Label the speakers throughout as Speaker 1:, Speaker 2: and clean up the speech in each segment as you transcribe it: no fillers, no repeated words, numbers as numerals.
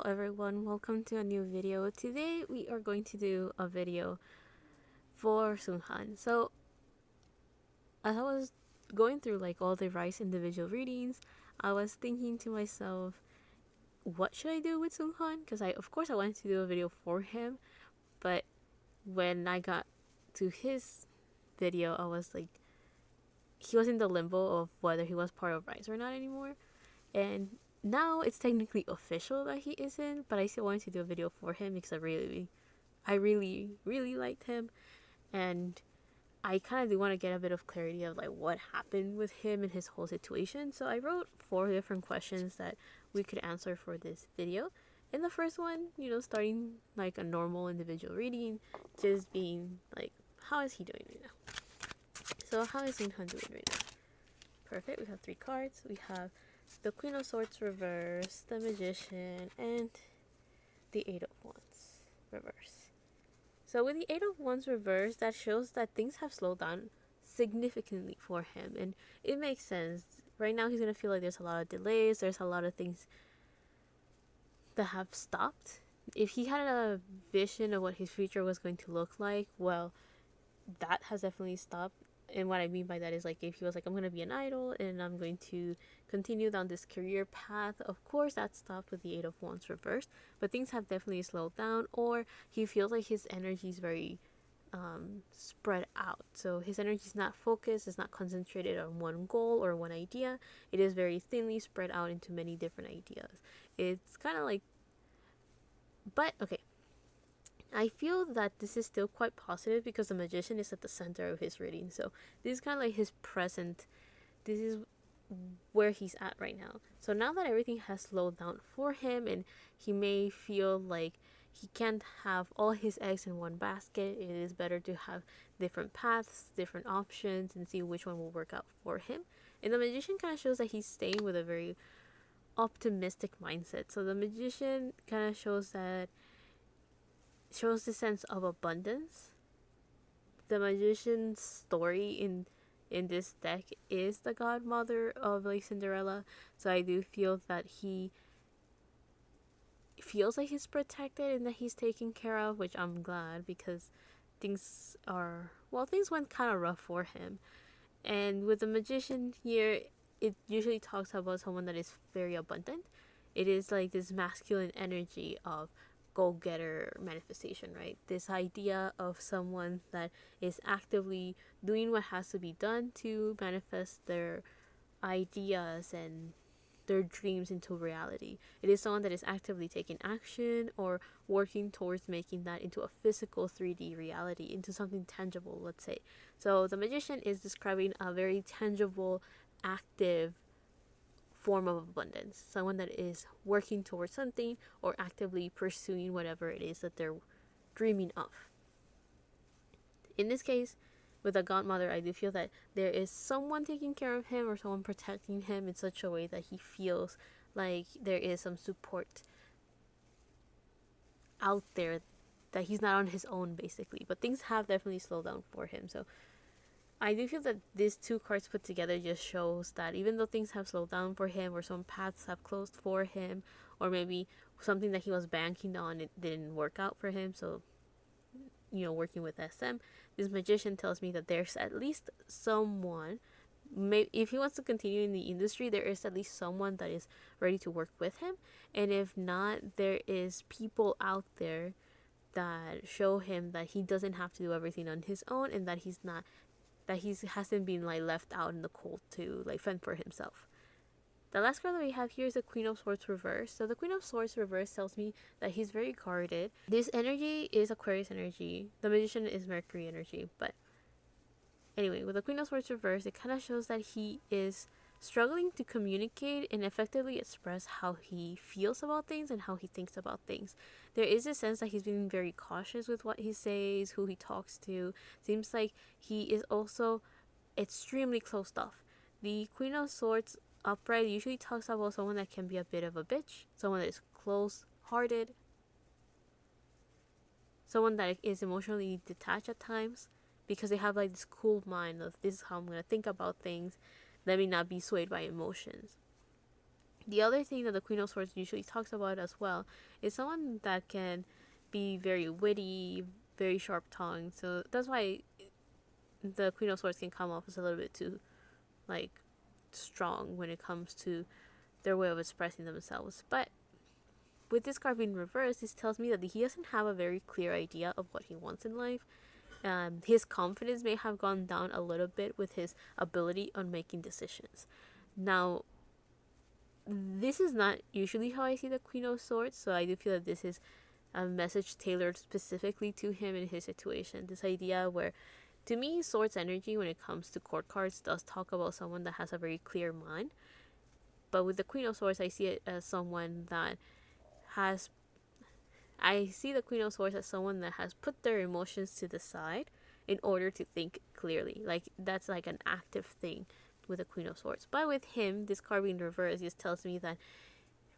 Speaker 1: everyone, welcome to a new video. Today we are going to do a video for Seunghan. So as I was going through all the RIIZE individual readings, I was thinking to myself, what should I do with Seunghan? Because of course I wanted to do a video for him, but when I got to his video, I was like, he was in the limbo of whether he was part of RIIZE or not anymore. And now it's technically official that he isn't, but I still wanted to do a video for him because I really liked him, and I kind of do want to get a bit of clarity of what happened with him and his whole situation. So I wrote 4 different questions that we could answer for this video. And the first one, starting like a normal individual reading, just being how is he doing right now? So how is Seunghan doing right now? Perfect. We have 3 cards. We have the Queen of Swords reverse, the Magician, and the 8 of Wands reverse. So with the 8 of Wands reverse, that shows that things have slowed down significantly for him, and it makes sense. Right now he's going to feel like there's a lot of delays, there's a lot of things that have stopped. If he had a vision of what his future was going to look like, well, that has definitely stopped. And what I mean by that is if he was I'm going to be an idol and I'm going to continue down this career path, of course that stopped with the 8 of Wands reversed, but things have definitely slowed down, or he feels like his energy is very spread out. So his energy is not focused, it's not concentrated on one goal or one idea. It is very thinly spread out into many different ideas. It's kind of but okay, I feel that this is still quite positive because the Magician is at the center of his reading. So this is kind of his present. This is where he's at right now. So now that everything has slowed down for him and he may feel like he can't have all his eggs in one basket, it is better to have different paths, different options, and see which one will work out for him. And the Magician kind of shows that he's staying with a very optimistic mindset. So the Magician kind of shows the sense of abundance. The Magician's story in this deck is the godmother of Cinderella, so I do feel that he feels like he's protected and that he's taken care of, which I'm glad, because things went kind of rough for him. And with the Magician here, it usually talks about someone that is very abundant. It is this masculine energy of go-getter manifestation, right? This idea of someone that is actively doing what has to be done to manifest their ideas and their dreams into reality. It is someone that is actively taking action or working towards making that into a physical 3D reality, into something tangible, let's say. So the Magician is describing a very tangible, active form of abundance, someone that is working towards something or actively pursuing whatever it is that they're dreaming of. In this case, with a godmother, I do feel that there is someone taking care of him or someone protecting him in such a way that he feels like there is some support out there, that he's not on his own basically. But things have definitely slowed down for him. So I do feel that these 2 cards put together just shows that even though things have slowed down for him, or some paths have closed for him, or maybe something that he was banking on, it didn't work out for him, so working with SM, this Magician tells me that there's at least someone, if he wants to continue in the industry, there is at least someone that is ready to work with him. And if not, there is people out there that show him that he doesn't have to do everything on his own, and that he hasn't been left out in the cold to fend for himself. The last card that we have here is the Queen of Swords reverse. So the Queen of Swords reverse tells me that he's very guarded. This energy is Aquarius energy. The Magician is Mercury energy. But anyway, with the Queen of Swords reverse, it kind of shows that he is struggling to communicate and effectively express how he feels about things and how he thinks about things. There is a sense that he's being very cautious with what he says, who he talks to. Seems like he is also extremely closed off. The Queen of Swords upright usually talks about someone that can be a bit of a bitch, someone that is close-hearted, someone that is emotionally detached at times, because they have this cool mind of, this is how I'm going to think about things, let me not be swayed by emotions. The other thing that the Queen of Swords usually talks about as well is someone that can be very witty, very sharp tongued. So that's why the Queen of Swords can come off as a little bit too like strong when it comes to their way of expressing themselves. But with this card being reversed, this tells me that he doesn't have a very clear idea of what he wants in life. His confidence may have gone down a little bit with his ability on making decisions. Now, this is not usually how I see the Queen of Swords, so I do feel that this is a message tailored specifically to him and his situation. This idea where, to me, Swords energy when it comes to court cards does talk about someone that has a very clear mind. But with the Queen of Swords, I see it as someone that has. I see the Queen of Swords as someone that has put their emotions to the side in order to think clearly. Like, that's like an active thing with the Queen of Swords. But with him, this card being reversed just tells me that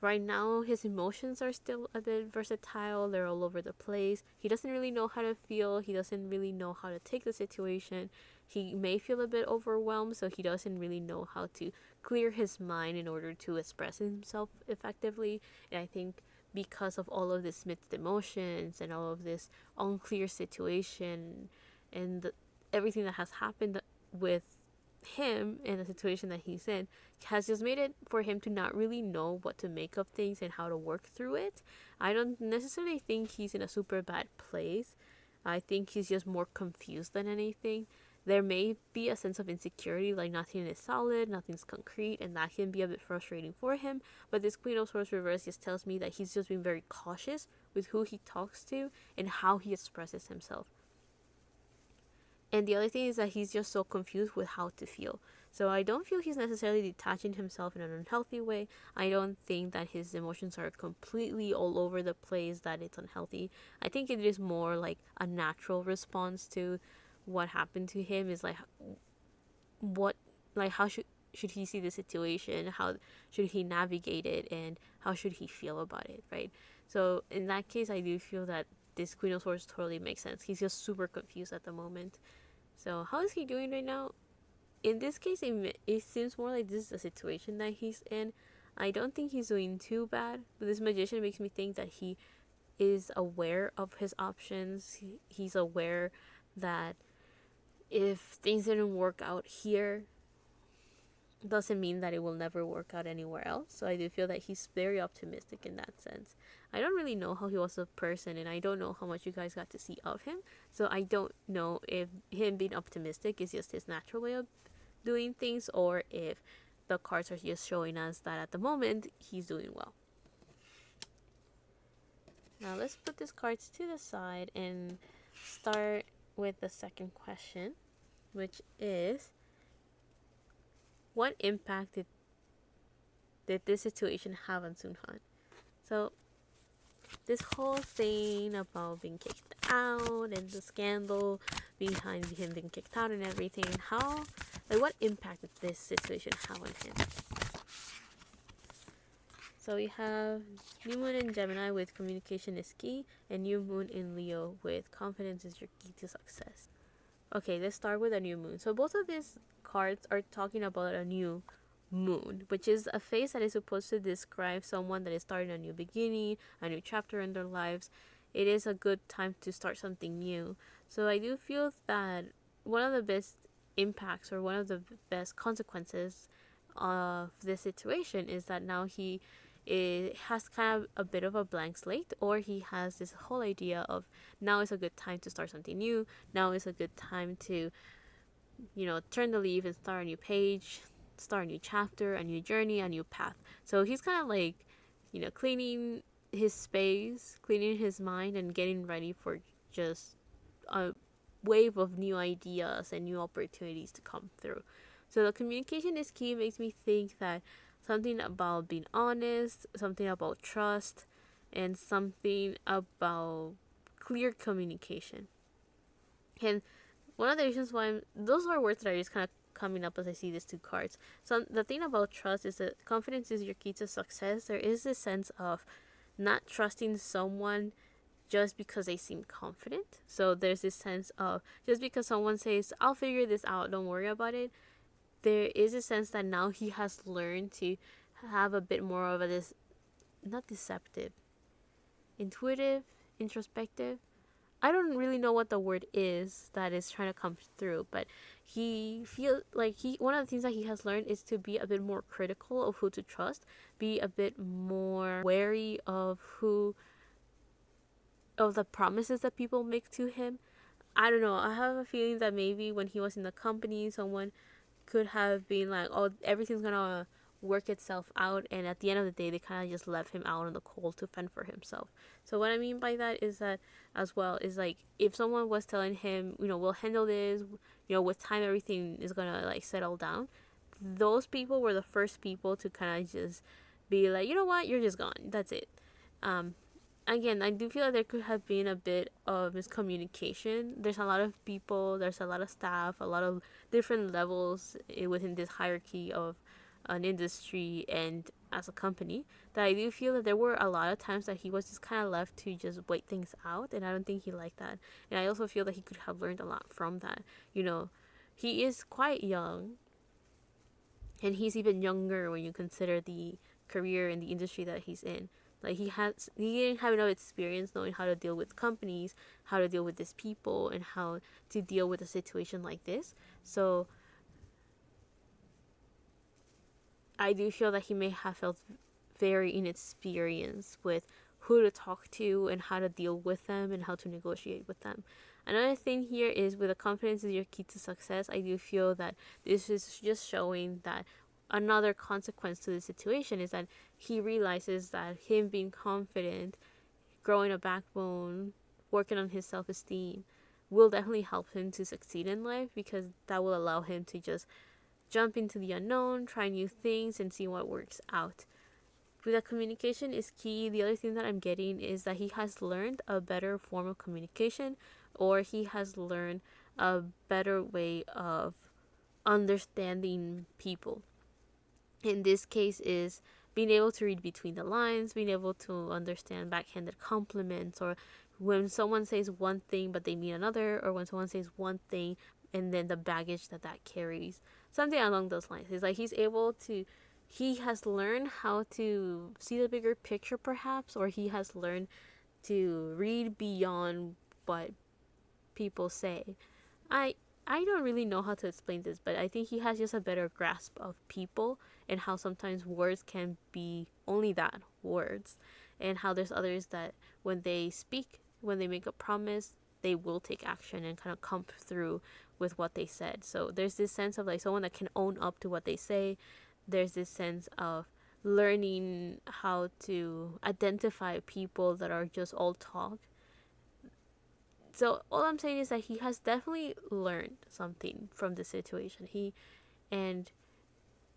Speaker 1: right now his emotions are still a bit versatile. They're all over the place. He doesn't really know how to feel. He doesn't really know how to take the situation. He may feel a bit overwhelmed, so he doesn't really know how to clear his mind in order to express himself effectively. And I think because of all of this mixed emotions and all of this unclear situation and everything that has happened with him and the situation that he's in has just made it for him to not really know what to make of things and how to work through it. I don't necessarily think he's in a super bad place. I think he's just more confused than anything. There may be a sense of insecurity, like nothing is solid, nothing's concrete, and that can be a bit frustrating for him. But this Queen of Swords reverse just tells me that he's just been very cautious with who he talks to and how he expresses himself. And the other thing is that he's just so confused with how to feel. So I don't feel he's necessarily detaching himself in an unhealthy way. I don't think that his emotions are completely all over the place, that it's unhealthy. I think it is more like a natural response to what happened to him. Is like, what, like, how should he see the situation? How should he navigate it? And how should he feel about it, right? So in that case, I do feel that this Queen of Swords totally makes sense. He's just super confused at the moment. So how is he doing right now? In this case, it seems more like this is a situation that he's in. I don't think he's doing too bad, but this magician makes me think that he is aware of his options. He's aware that if things didn't work out here, doesn't mean that it will never work out anywhere else. So I do feel that he's very optimistic in that sense. I don't really know how he was a person, and I don't know how much you guys got to see of him. So I don't know if him being optimistic is just his natural way of doing things, or if the cards are just showing us that at the moment he's doing well. Now let's put these cards to the side and start with the second question, which is, what impact did this situation have on Seunghan? So this whole thing about being kicked out and the scandal behind him being kicked out and everything, what impact did this situation have on him? So we have New Moon in Gemini with communication is key, and New Moon in Leo with confidence is your key to success. Okay, let's start with a new moon. So both of these cards are talking about a new moon, which is a phase that is supposed to describe someone that is starting a new beginning, a new chapter in their lives. It is a good time to start something new. So I do feel that one of the best impacts, or one of the best consequences of this situation, is that now he has kind of a bit of a blank slate, or he has this whole idea of now is a good time to start something new. Now is a good time to, turn the leaf and start a new page, start a new chapter, a new journey, a new path. So he's kind of like, cleaning his space, cleaning his mind, and getting ready for just a wave of new ideas and new opportunities to come through. So the communication is key makes me think that something about being honest, something about trust, and something about clear communication. And one of the reasons why those are words that are just kind of coming up as I see these two cards. So the thing about trust is that confidence is your key to success. There is this sense of not trusting someone just because they seem confident. So there's this sense of, just because someone says, I'll figure this out, don't worry about it, there is a sense that now he has learned to have a bit more of a not deceptive, intuitive, introspective. I don't really know what the word is that is trying to come through, but he feels like one of the things that he has learned is to be a bit more critical of who to trust, be a bit more wary of the promises that people make to him. I don't know. I have a feeling that maybe when he was in the company, someone could have been like, oh, everything's gonna work itself out, and at the end of the day they kind of just left him out in the cold to fend for himself. So what I mean by that is that, as well, is like if someone was telling him, we'll handle this, with time everything is gonna like settle down, those people were the first people to kind of just be like, you know what, you're just gone, that's it. Again, I do feel like there could have been a bit of miscommunication. There's a lot of people, there's a lot of staff, a lot of different levels within this hierarchy of an industry and as a company, that I do feel that there were a lot of times that he was just kind of left to just wait things out, and I don't think he liked that. And I also feel that he could have learned a lot from that. He is quite young, and he's even younger when you consider the career and the industry that he's in. Like he didn't have enough experience knowing how to deal with companies, how to deal with these people, and how to deal with a situation like this. So I do feel that he may have felt very inexperienced with who to talk to and how to deal with them and how to negotiate with them. Another thing here is, with the confidence is your key to success, I do feel that this is just showing that another consequence to the situation is that he realizes that him being confident, growing a backbone, working on his self-esteem will definitely help him to succeed in life, because that will allow him to just jump into the unknown, try new things, and see what works out. With that, communication is key. The other thing that I'm getting is that he has learned a better form of communication, or he has learned a better way of understanding people. In this case is being able to read between the lines, being able to understand backhanded compliments, or when someone says one thing but they mean another, or when someone says one thing and then the baggage that carries. Something along those lines. It's like he has learned how to see the bigger picture, perhaps, or he has learned to read beyond what people say. I don't really know how to explain this, but I think he has just a better grasp of people and how sometimes words can be only that, words, and how there's others that when they speak, when they make a promise, they will take action and kind of come through with what they said. So there's this sense of like someone that can own up to what they say. There's this sense of learning how to identify people that are just all talk. So all I'm saying is that he has definitely learned something from the situation.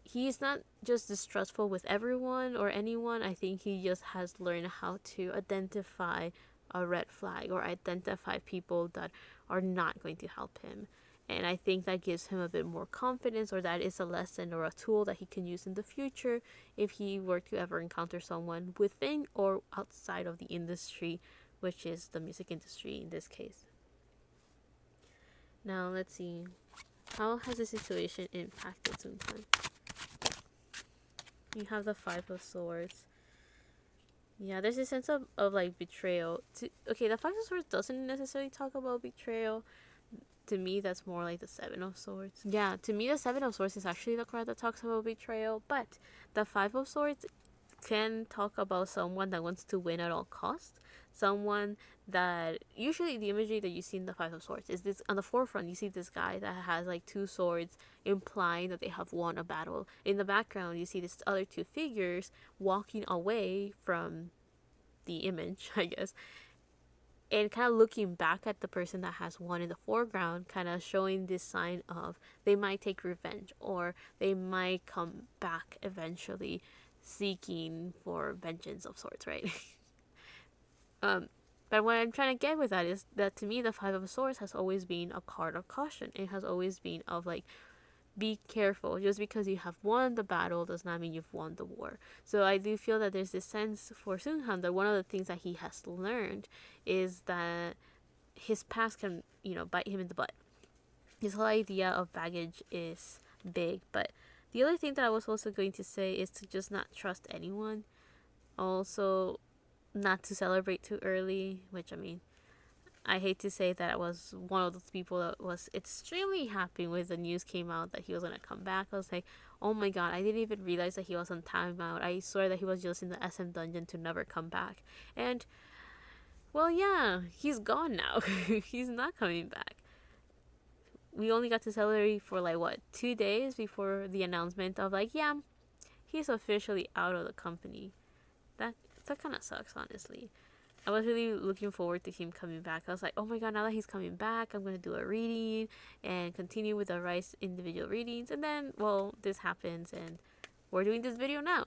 Speaker 1: He's not just distrustful with everyone or anyone. I think he just has learned how to identify a red flag or identify people that are not going to help him. And I think that gives him a bit more confidence, or that is a lesson or a tool that he can use in the future if he were to ever encounter someone within or outside of the industry, which is the music industry in this case. Now let's see. How has the situation impacted Seunghan? You have the Five of Swords. Yeah, there's a sense of like betrayal. Okay, the Five of Swords doesn't necessarily talk about betrayal. To me, that's more like the Seven of Swords. Yeah, to me, the Seven of Swords is actually the card that talks about betrayal, but the Five of Swords can talk about someone that wants to win at all costs. Someone that, usually the imagery that you see in the Five of Swords is this, on the forefront you see this guy that has like two swords, implying that they have won a battle. In the background you see these other two figures walking away from the image, I guess, and kind of looking back at the person that has won in the foreground, kind of showing this sign of they might take revenge, or they might come back eventually, seeking for vengeance of sorts, right? But what I'm trying to get with that is that, to me, the Five of Swords has always been a card of caution. It has always been of like, be careful. Just because you have won the battle does not mean you've won the war. So I do feel that there's this sense for Seunghan that one of the things that he has learned is that his past can, bite him in the butt. His whole idea of baggage is big, but The other thing that I was also going to say is to just not trust anyone. Also, not to celebrate too early, which I mean, I hate to say that I was one of those people that was extremely happy when the news came out that he was gonna come back. I was like, oh my god, I didn't even realize that he was on timeout. I swear that he was just in the SM dungeon to never come back. And, well, yeah, he's gone now. He's not coming back. We only got to celebrate for like, what, 2 days before the announcement of like, yeah, he's officially out of the company. That, that kind of sucks, honestly. I was really looking forward to him coming back. I was like, oh my god, now that he's coming back, I'm going to do a reading and continue with the RIIZE individual readings. And then, well, this happens and we're doing this video now.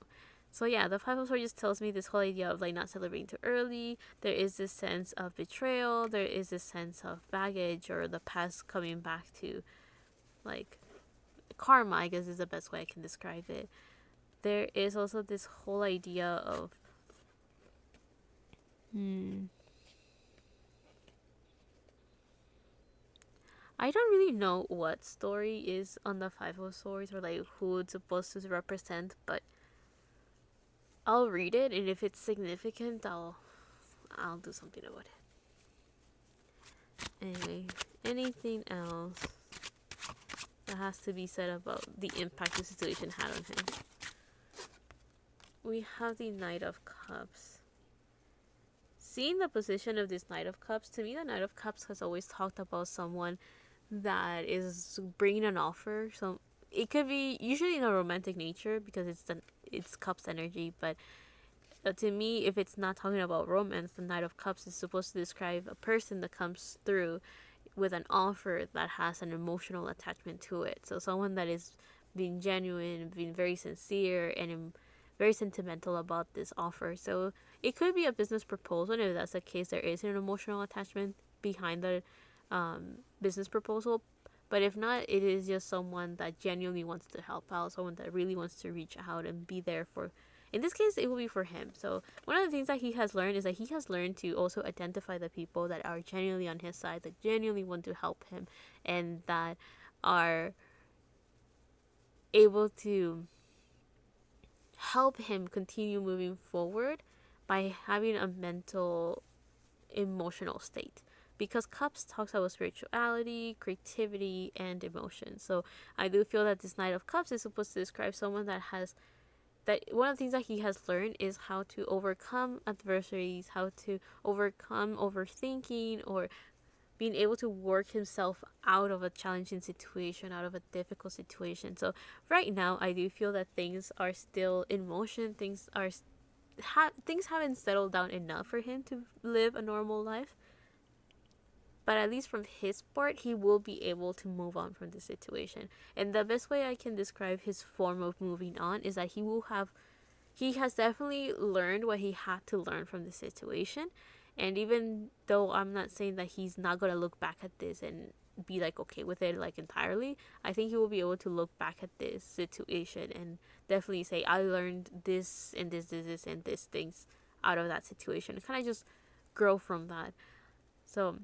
Speaker 1: So yeah, the Five of Swords just tells me this whole idea of like not celebrating too early. There is this sense of betrayal. There is this sense of baggage or the past coming back to like karma, I guess is the best way I can describe it. There is also this whole idea of I don't really know what story is on the Five of Swords or like who it's supposed to represent, but I'll read it, and if it's significant, I'll do something about it. Anyway, anything else that has to be said about the impact the situation had on him? We have the Knight of Cups. Seeing the position of this Knight of Cups, to me, the Knight of Cups has always talked about someone that is bringing an offer. So it could be usually in a romantic nature because it's Cups energy, but to me, if it's not talking about romance, the Knight of Cups is supposed to describe a person that comes through with an offer that has an emotional attachment to it. So someone that is being genuine, being very sincere, and very sentimental about this offer. So it could be a business proposal, and if that's the case, there is an emotional attachment behind the business proposal. But if not, it is just someone that genuinely wants to help out, someone that really wants to reach out and be there for. In this case, it will be for him. So one of the things that he has learned is that he has learned to also identify the people that are genuinely on his side, that genuinely want to help him, and that are able to help him continue moving forward by having a mental, emotional state. Because Cups talks about spirituality, creativity, and emotion. So I do feel that this Knight of Cups is supposed to describe someone that has that one of the things that he has learned is how to overcome adversaries, how to overcome overthinking, or being able to work himself out of a challenging situation, out of a difficult situation. So right now, I do feel that things are still in motion. Things haven't settled down enough for him to live a normal life. But at least from his part, he will be able to move on from the situation. And the best way I can describe his form of moving on is that he has definitely learned what he had to learn from the situation. And even though I'm not saying that he's not going to look back at this and be like okay with it like entirely, I think he will be able to look back at this situation and definitely say, I learned this and this and this things out of that situation. Kind of just grow from that. So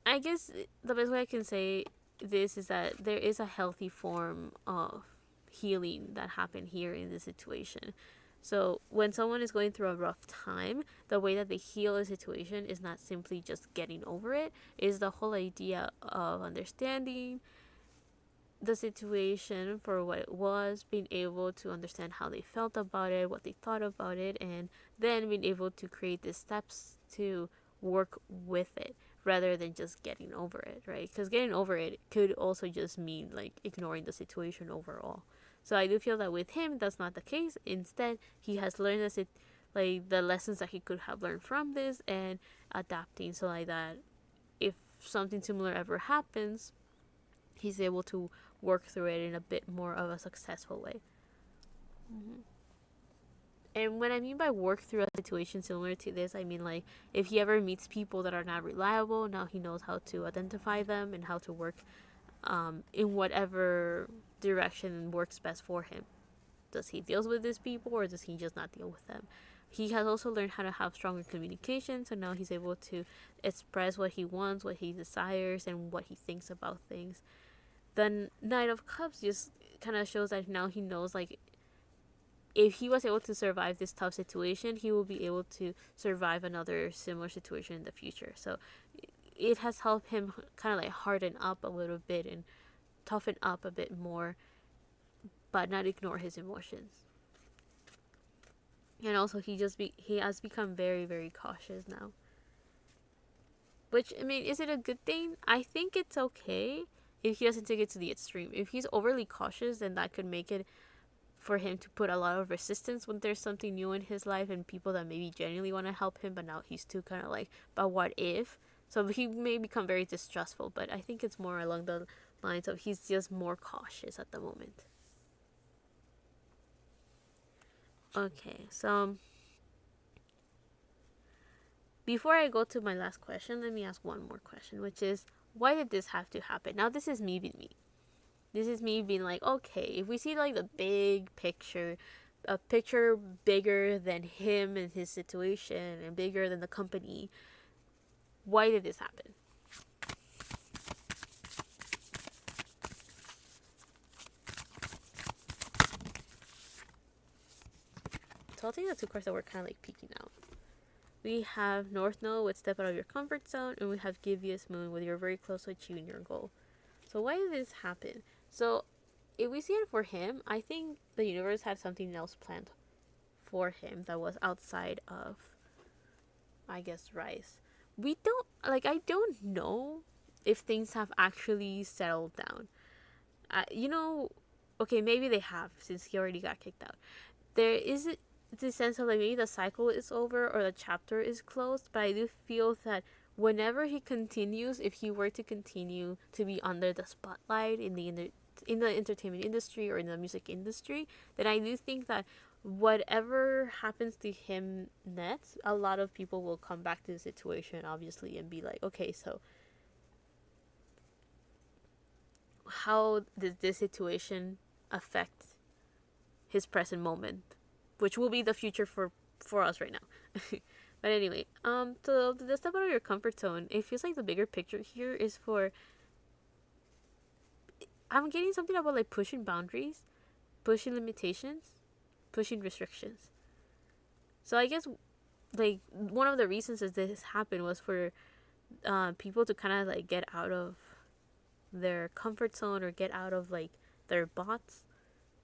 Speaker 1: I guess the best way I can say this is that there is a healthy form of healing that happened here in this situation. So when someone is going through a rough time, the way that they heal a situation is not simply just getting over it, is the whole idea of understanding the situation for what it was, being able to understand how they felt about it, what they thought about it, and then being able to create the steps to work with it rather than just getting over it, right? Because getting over it could also just mean like ignoring the situation overall. So I do feel that with him, that's not the case. Instead, he has learned like the lessons that he could have learned from this and adapting so like that if something similar ever happens, he's able to work through it in a bit more of a successful way. Mm-hmm. And when I mean by work through a situation similar to this, I mean like if he ever meets people that are not reliable, now he knows how to identify them and how to work in whatever direction works best for him. Does he deal with these people or does he just not deal with them? He has also learned how to have stronger communication, so now he's able to express what he wants, what he desires, and what he thinks about things. The Knight of Cups just kind of shows that now he knows, like, if he was able to survive this tough situation, he will be able to survive another similar situation in the future. So it has helped him kind of like harden up a little bit and toughen up a bit more, but not ignore his emotions. And also he has become very, very cautious now. Which, I mean, is it a good thing? I think it's okay if he doesn't take it to the extreme. If he's overly cautious, then that could make it for him to put a lot of resistance when there's something new in his life and people that maybe genuinely want to help him, but now he's too kind of like, but what if? So he may become very distrustful, but I think it's more along the lines of he's just more cautious at the moment. Okay, so before I go to my last question, let me ask one more question, which is, why did this have to happen? Now, this is me being me. This is me being like, okay, if we see like the big picture, a picture bigger than him and his situation and bigger than the company, why did this happen? So I'll take the two cards that were kind of like peeking out. We have North Node with Step Out of Your Comfort Zone, and we have Givious Moon with You're Very Close to achieving your goal. So why did this happen? So if we see it for him, I think the universe had something else planned for him that was outside of, I guess, RIIZE. I don't know if things have actually settled down. Okay, maybe they have, since he already got kicked out. There is the sense of like maybe the cycle is over or the chapter is closed, but I do feel that whenever he continues, if he were to continue to be under the spotlight in the entertainment industry or in the music industry, then I do think that whatever happens to him next, a lot of people will come back to the situation, obviously, and be like, okay, so how does this situation affect his present moment, which will be the future for us right now. But anyway, so the step out of your comfort zone, it feels like the bigger picture here is for, I'm getting something about like pushing boundaries, pushing limitations, pushing restrictions. So I guess like one of the reasons that this happened was for people to kind of like get out of their comfort zone or get out of like their bots.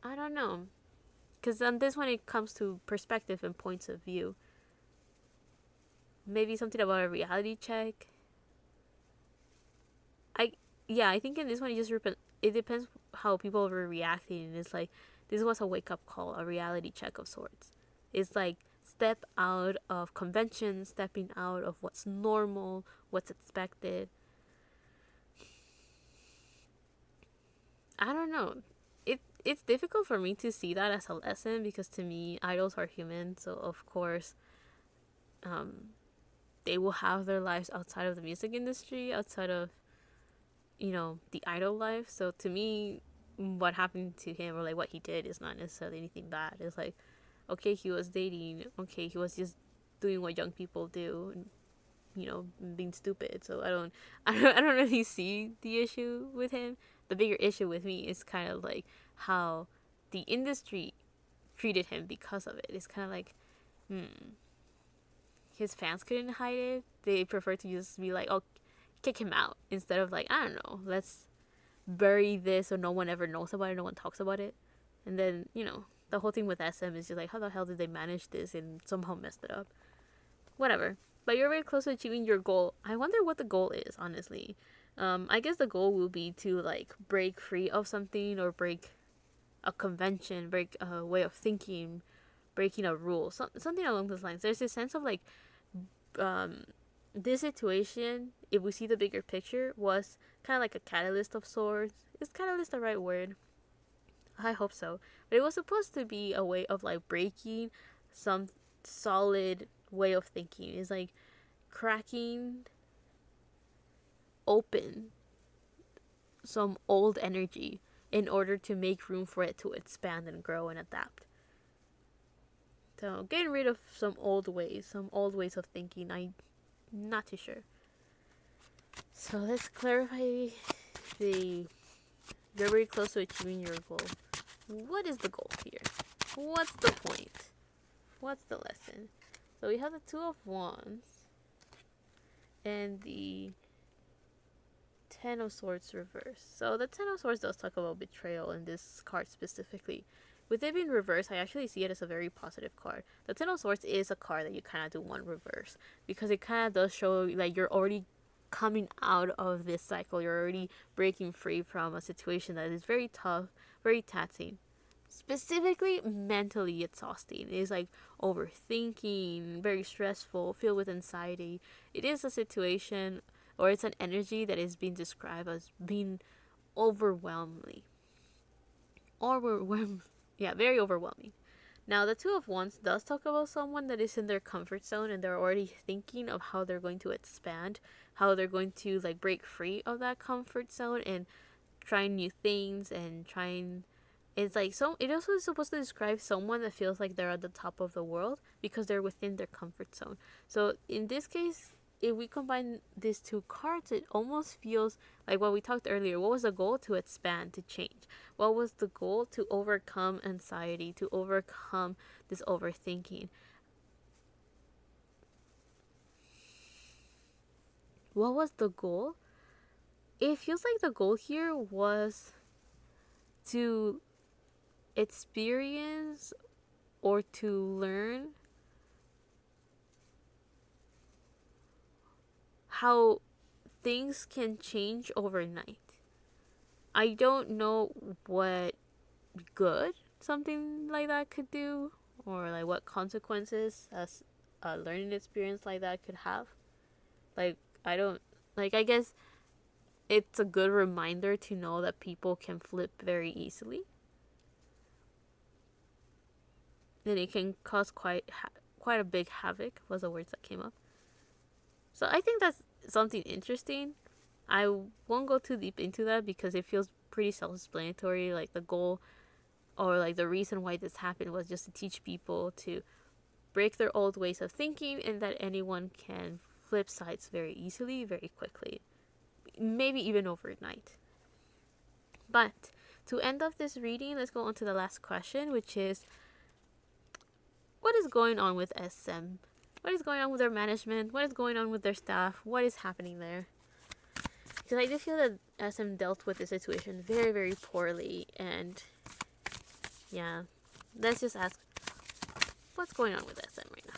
Speaker 1: I don't know, because on this one it comes to perspective and points of view. Maybe something about a reality check. I think in this one it depends how people were reacting. It's like this was a wake up call, a reality check of sorts. It's like step out of convention, stepping out of what's normal, what's expected. I don't know. It's difficult for me to see that as a lesson because to me idols are human, so of course they will have their lives outside of the music industry, outside of the idol life. So to me, what happened to him or like what he did is not necessarily anything bad. It's like, okay, he was dating, okay, he was just doing what young people do and being stupid. So I don't really see the issue with him. The bigger issue with me is kind of like how the industry treated him because of it. It's kind of like his fans couldn't hide it. They prefer to just be like, oh, kick him out, instead of like, I don't know, let's bury this so no one ever knows about it, no one talks about it. And then the whole thing with SM is just like, how the hell did they manage this and somehow messed it up? Whatever. But you're very close to achieving your goal. I wonder what the goal is, honestly. I guess the goal will be to like break free of something or break a convention, break a way of thinking, breaking a rule, something along those lines. There's this sense of like this situation, if we see the bigger picture, was kind of like a catalyst of sorts. Is catalyst the right word? I hope so. But it was supposed to be a way of like breaking some solid way of thinking. It's like cracking open some old energy in order to make room for it to expand and grow and adapt. So getting rid of some old ways of thinking. I'm not too sure. So let's clarify you're very close to achieving your goal. what is the goal here? What's the point? What's the lesson? So we have the Two of Wands and the Ten of Swords reversed. So the Ten of Swords does talk about betrayal in this card specifically. With it being reversed, I actually see it as a very positive card. The Ten of Swords is a card that you kind of do want reverse because it kind of does show like you're already coming out of this cycle. You're already breaking free from a situation that is very tough, very taxing. Specifically mentally exhausting. It is like overthinking, very stressful, filled with anxiety. It is a situation or it's an energy that is being described as being overwhelming. Yeah, very overwhelming. Now, the Two of Wands does talk about someone that is in their comfort zone and they're already thinking of how they're going to expand, how they're going to like break free of that comfort zone and trying new things and trying. It's like it also is supposed to describe someone that feels like they're at the top of the world because they're within their comfort zone. So in this case, if we combine these two cards, it almost feels like what we talked earlier. What was the goal? To expand, to change. What was the goal? To overcome anxiety, to overcome this overthinking. What was the goal? It feels like the goal here was to experience or to learn how things can change overnight. I don't know what good something like that could do or like what consequences a learning experience like that could have. Like I guess it's a good reminder to know that people can flip very easily. And it can cause quite a big havoc was the words that came up. So I think that's something interesting. I won't go too deep into that because it feels pretty self-explanatory. Like the goal or like the reason why this happened was just to teach people to break their old ways of thinking and that anyone can flip sides very easily, very quickly. Maybe even overnight. But to end off this reading, let's go on to the last question, which is what is going on with SM? What is going on with their management? What is going on with their staff? What is happening there? Because I do feel that SM dealt with the situation very, very poorly. And yeah, let's just ask, what's going on with SM right now?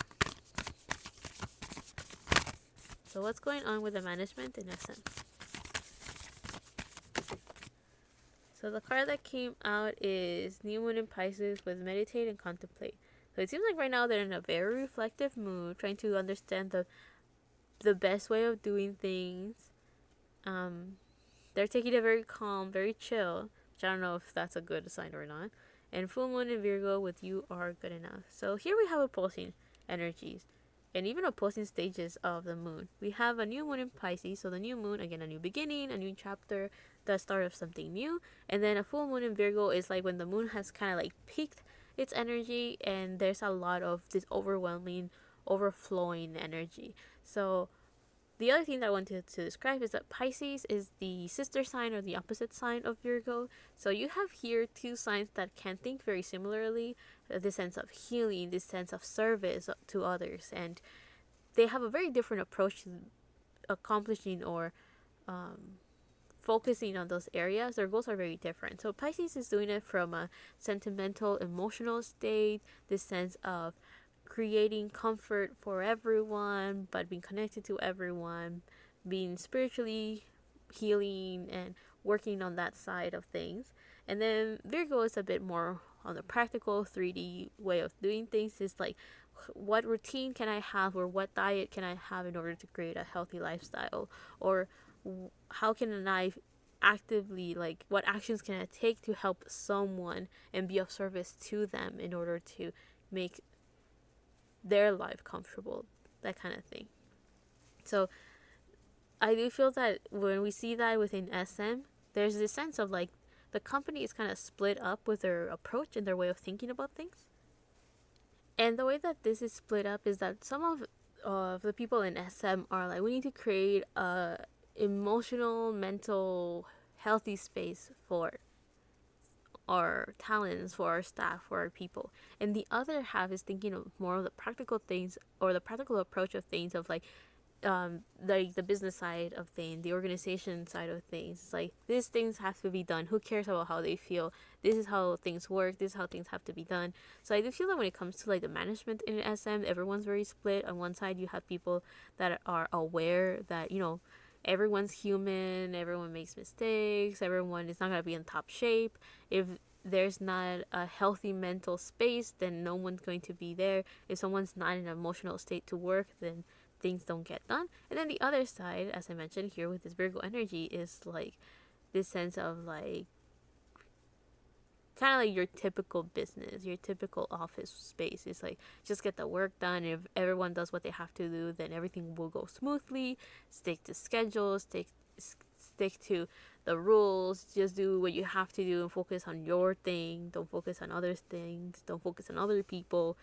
Speaker 1: So what's going on with the management in SM? So the card that came out is New Moon in Pisces with Meditate and Contemplate. So it seems like right now they're in a very reflective mood, trying to understand the best way of doing things. They're taking it very calm, very chill, which I don't know if that's a good sign or not. And Full Moon in Virgo with You Are Good Enough. So here we have opposing energies and even opposing stages of the moon. We have a new moon in Pisces, so the new moon, again, a new beginning, a new chapter, the start of something new. And then a full moon in Virgo is like when the moon has kind of like peaked its energy and there's a lot of this overwhelming, overflowing energy. So the other thing that I wanted to describe is that Pisces is the sister sign or the opposite sign of Virgo. So you have here two signs that can think very similarly, this sense of healing, this sense of service to others, and they have a very different approach to accomplishing or focusing on those areas. Their goals are very different. So Pisces is doing it from a sentimental, emotional state, this sense of creating comfort for everyone, but being connected to everyone, being spiritually healing and working on that side of things. And then Virgo is a bit more on the practical 3D way of doing things. It's like, what routine can I have or what diet can I have in order to create a healthy lifestyle? Or how can I actively, like, what actions can I take to help someone and be of service to them in order to make their life comfortable, that kind of thing. So I do feel that when we see that within SM, there's this sense of like the company is kind of split up with their approach and their way of thinking about things. And the way that this is split up is that some of the people in SM are like, we need to create a emotional, mental, healthy space for our talents, for our staff, for our people. And the other half is thinking of more of the practical things, or the practical approach of things, of like the business side of things, the organization side of things. It's like, these things have to be done. Who cares about how they feel? This is how things work. This is how things have to be done. So I do feel that when it comes to like the management in SM, everyone's very split. On one side, you have people that are aware that, everyone's human, everyone makes mistakes, everyone is not going to be in top shape. If there's not a healthy mental space, then no one's going to be there. If someone's not in an emotional state to work, then things don't get done. And then the other side, as I mentioned here with this Virgo energy, is like this sense of like kind of like your typical business, your typical office space. It's like, just get the work done. If everyone does what they have to do, then everything will go smoothly. Stick to schedules, stick to the rules. Just do what you have to do and focus on your thing. Don't focus on other things. Don't focus on other people.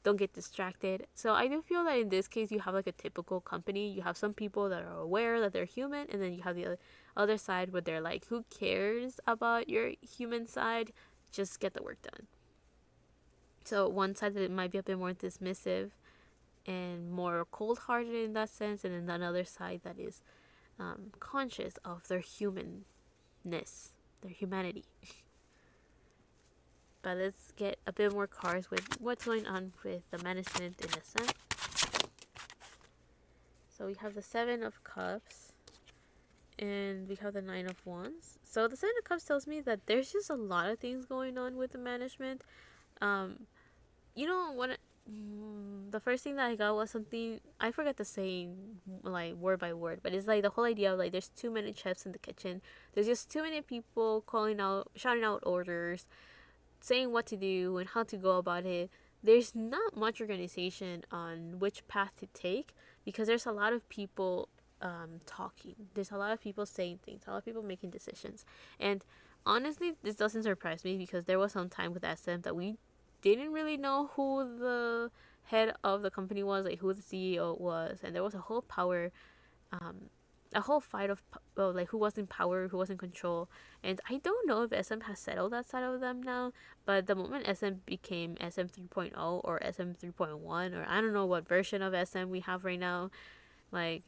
Speaker 1: Don't get distracted. So I do feel that in this case, you have like a typical company. You have some people that are aware that they're human, and then you have the other side where they're like, who cares about your human side? Just get the work done. So one side that it might be a bit more dismissive and more cold-hearted in that sense, and then another side that is conscious of their humanness, their humanity. But let's get a bit more cards with what's going on with the management in SM. So we have the 7 of Cups, and we have the 9 of Wands. So the 7 of Cups tells me that there's just a lot of things going on with the management. The first thing that I got was something, I forgot the saying like word by word, but it's like the whole idea of like, there's too many chefs in the kitchen. There's just too many people shouting out orders, saying what to do and how to go about it. There's not much organization on which path to take, because there's a lot of people talking. There's a lot of people saying things, a lot of people making decisions. And honestly, this doesn't surprise me, because there was some time with SM that we didn't really know who the head of the company was, like who the CEO was, and there was a whole fight of like who was in power, who was in control. And I don't know if SM has settled that side of them now, but the moment SM became SM 3.0 or SM 3.1, or I don't know what version of SM we have right now, like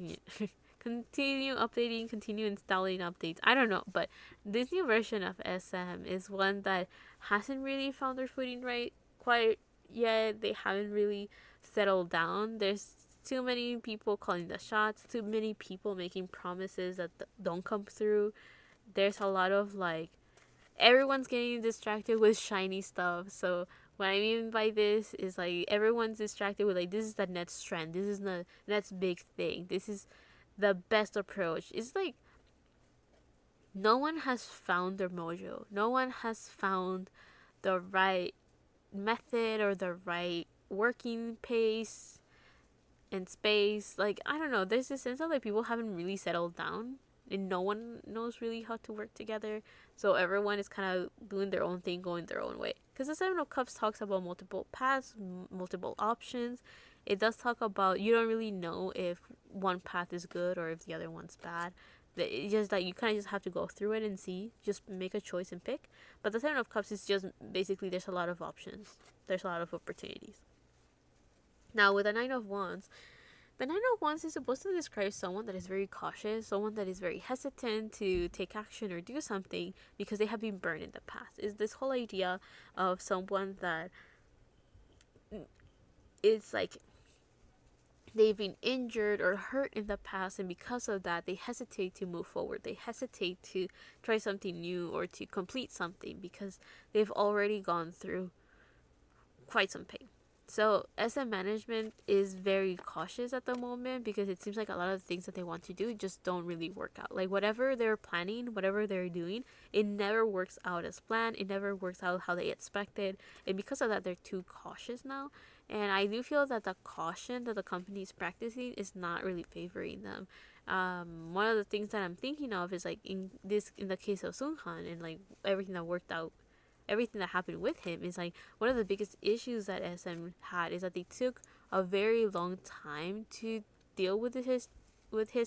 Speaker 1: continue updating, continue installing updates, I don't know, but this new version of SM is one that hasn't really found their footing right quite yet. They haven't really settled down. There's too many people calling the shots, too many people making promises that don't come through. There's a lot of like, everyone's getting distracted with shiny stuff. So what I mean by this is like, everyone's distracted with like, this is the next trend, this is the next big thing, this is the best approach. It's like, no one has found their mojo. No one has found the right method or the right working pace and space. Like, I don't know, there's this sense of like, people haven't really settled down, and no one knows really how to work together. So everyone is kind of doing their own thing, going their own way. Because the 7 of Cups talks about multiple paths, multiple options. It does talk about, you don't really know if one path is good or if the other one's bad. It's just like, you kind of just have to go through it and see, just make a choice and pick. But the 7 of Cups is just basically, there's a lot of options, there's a lot of opportunities. Now with the 9 of Wands, the 9 of Wands is supposed to describe someone that is very cautious, someone that is very hesitant to take action or do something because they have been burned in the past. Is this whole idea of someone that is like, they've been injured or hurt in the past, and because of that, they hesitate to move forward. They hesitate to try something new or to complete something because they've already gone through quite some pain. So SM management is very cautious at the moment, because it seems like a lot of the things that they want to do just don't really work out. Like, whatever they're planning, whatever they're doing, it never works out as planned. It never works out how they expected. And because of that, they're too cautious now. And I do feel that the caution that the company is practicing is not really favoring them. One of the things that I'm thinking of is like, in the case of Seunghan, and like everything that worked out, everything that happened with him, is like, one of the biggest issues that SM had is that they took a very long time to deal with his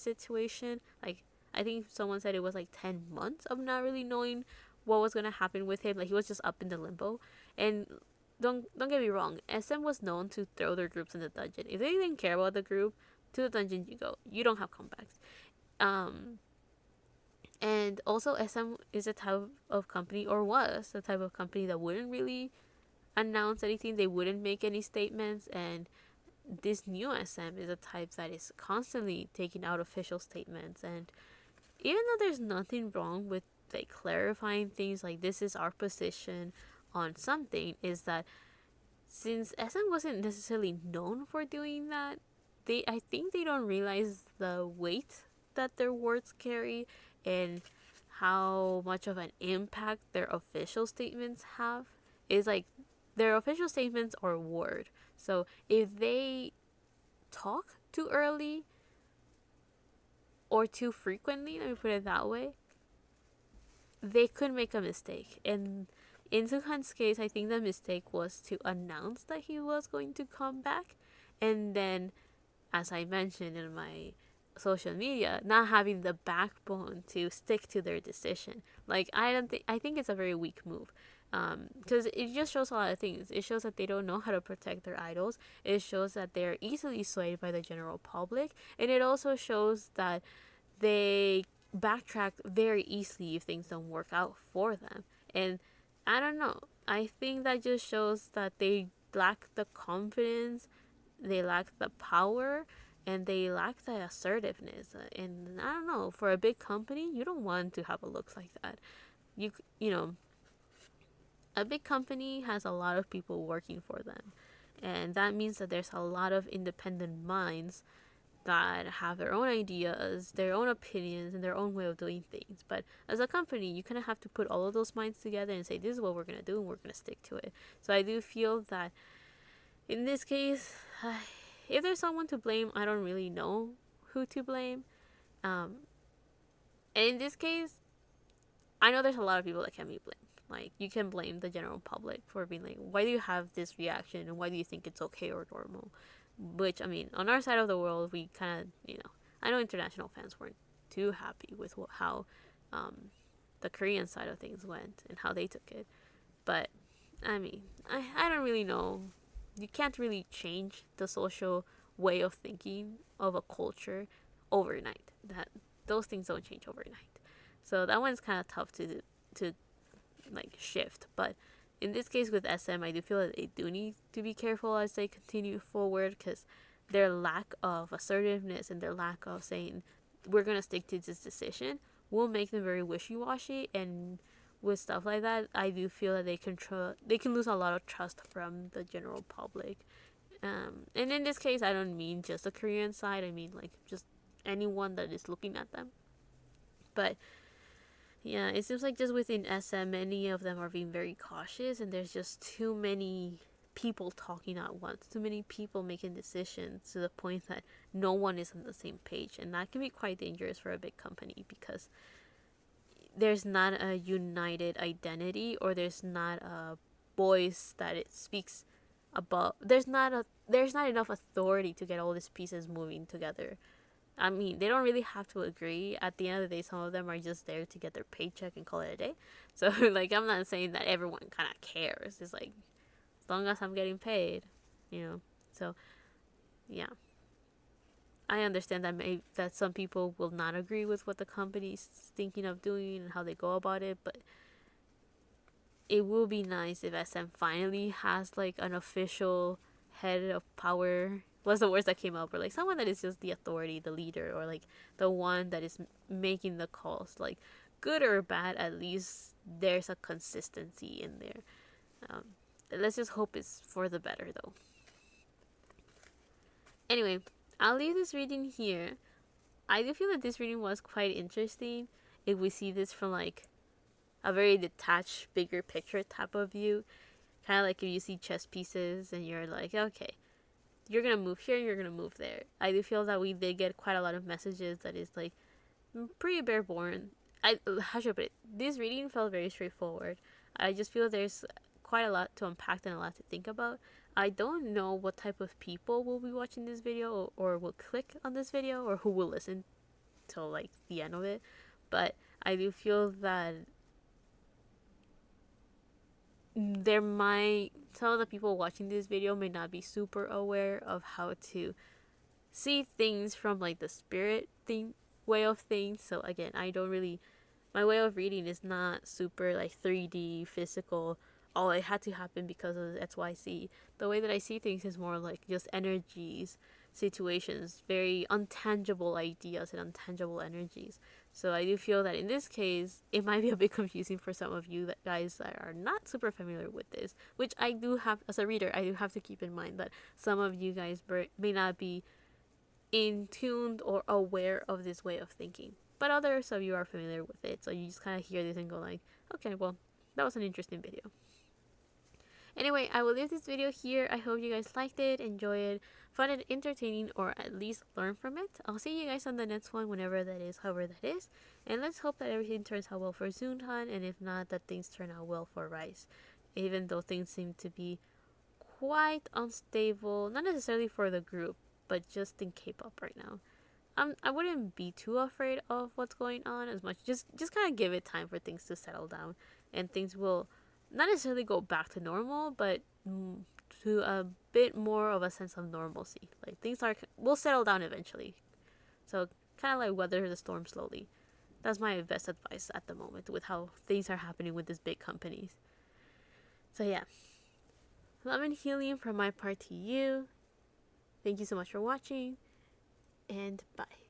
Speaker 1: situation. Like, I think someone said it was like 10 months of not really knowing what was gonna happen with him. Like, he was just up in the limbo. And don't get me wrong, SM was known to throw their groups in the dungeon. If they didn't care about the group, to the dungeon you go. You don't have comebacks. And also SM is a type of company, or was the type of company, that wouldn't really announce anything. They wouldn't make any statements. And this new SM is a type that is constantly taking out official statements. And even though there's nothing wrong with like clarifying things, like this is our position on something, is that since SM wasn't necessarily known for doing that, I think they don't realize the weight that their words carry, and how much of an impact their official statements have. Is like, their official statements are word. So if they talk too early or too frequently, let me put it that way, they could make a mistake. And in Seunghan's case, I think the mistake was to announce that he was going to come back, and then, as I mentioned in my social media, not having the backbone to stick to their decision. Like, I think it's a very weak move, because it just shows a lot of things. It shows that they don't know how to protect their idols. It shows that they're easily swayed by the general public, and it also shows that they backtrack very easily if things don't work out for them. And I don't know, I think that just shows that they lack the confidence, they lack the power, and they lack the assertiveness. And I don't know, for a big company, you don't want to have a look like that. You know, a big company has a lot of people working for them, and that means that there's a lot of independent minds that have their own ideas, their own opinions, and their own way of doing things. But as a company, you kind of have to put all of those minds together and say, this is what we're going to do, and we're going to stick to it. So I do feel that in this case, if there's someone to blame, I don't really know who to blame. And in this case, I know there's a lot of people that can be blamed. Like, you can blame the general public for being like, why do you have this reaction, and why do you think it's okay or normal? Which, I mean, on our side of the world, we kind of, I know international fans weren't too happy with how the Korean side of things went and how they took it. But, I mean, I don't really know. You can't really change the social way of thinking of a culture overnight. Those things don't change overnight. So that one's kind of tough to like shift. But in this case with SM, I do feel that they do need to be careful as they continue forward, because their lack of assertiveness and their lack of saying, we're going to stick to this decision, will make them very wishy-washy. And with stuff like that, I do feel that they can lose a lot of trust from the general public. And in this case, I don't mean just the Korean side, I mean like just anyone that is looking at them. But yeah, it seems like just within SM, many of them are being very cautious, and there's just too many people talking at once, too many people making decisions, to the point that no one is on the same page. And that can be quite dangerous for a big company, because there's not a united identity, or there's not a voice that it speaks about. There's not enough authority to get all these pieces moving together. I mean, they don't really have to agree. At the end of the day, some of them are just there to get their paycheck and call it a day. So, like, I'm not saying that everyone kind of cares. It's like, as long as I'm getting paid, So, yeah. I understand that some people will not agree with what the company's thinking of doing and how they go about it, but it will be nice if SM finally has, like, an official head of power. What's the words that came up? Or like someone that is just the authority, the leader, or like the one that is making the calls. Like, good or bad, at least there's a consistency in there. Let's just hope it's for the better, though. Anyway, I'll leave this reading here. I do feel that this reading was quite interesting if we see this from like a very detached, bigger picture type of view. Kind of like if you see chess pieces and you're like, okay, you're going to move here, you're going to move there. I do feel that we did get quite a lot of messages that is like pretty bare-born. How should I put it? This reading felt very straightforward. I just feel there's quite a lot to unpack and a lot to think about. I don't know what type of people will be watching this video or will click on this video or who will listen till like the end of it. But I do feel that some of the people watching this video may not be super aware of how to see things from like the spirit thing way of things. So again, I don't really, my way of reading is not super like 3D physical. Oh, it had to happen because of XYZ. The way that I see things is more like just energies, situations, very untangible ideas and untangible energies. So I do feel that in this case, it might be a bit confusing for some of you that guys that are not super familiar with this, which I do have, as a reader, I do have to keep in mind that some of you guys may not be in tuned or aware of this way of thinking. But others of you are familiar with it, so you just kind of hear this and go like, okay, well, that was an interesting video. Anyway, I will leave this video here. I hope you guys liked it, enjoyed it, found it entertaining, or at least learn from it. I'll see you guys on the next one, whenever that is, however that is. And let's hope that everything turns out well for Seunghan, and if not, that things turn out well for RIIZE. Even though things seem to be quite unstable, not necessarily for the group, but just in K-pop right now. I wouldn't be too afraid of what's going on as much. Just kind of give it time for things to settle down, and things will not necessarily go back to normal, but to a bit more of a sense of normalcy. Like things will settle down eventually. So kind of like weather the storm slowly. That's my best advice at the moment with how things are happening with these big companies. So yeah, love and healing from my part to you. Thank you so much for watching, and bye.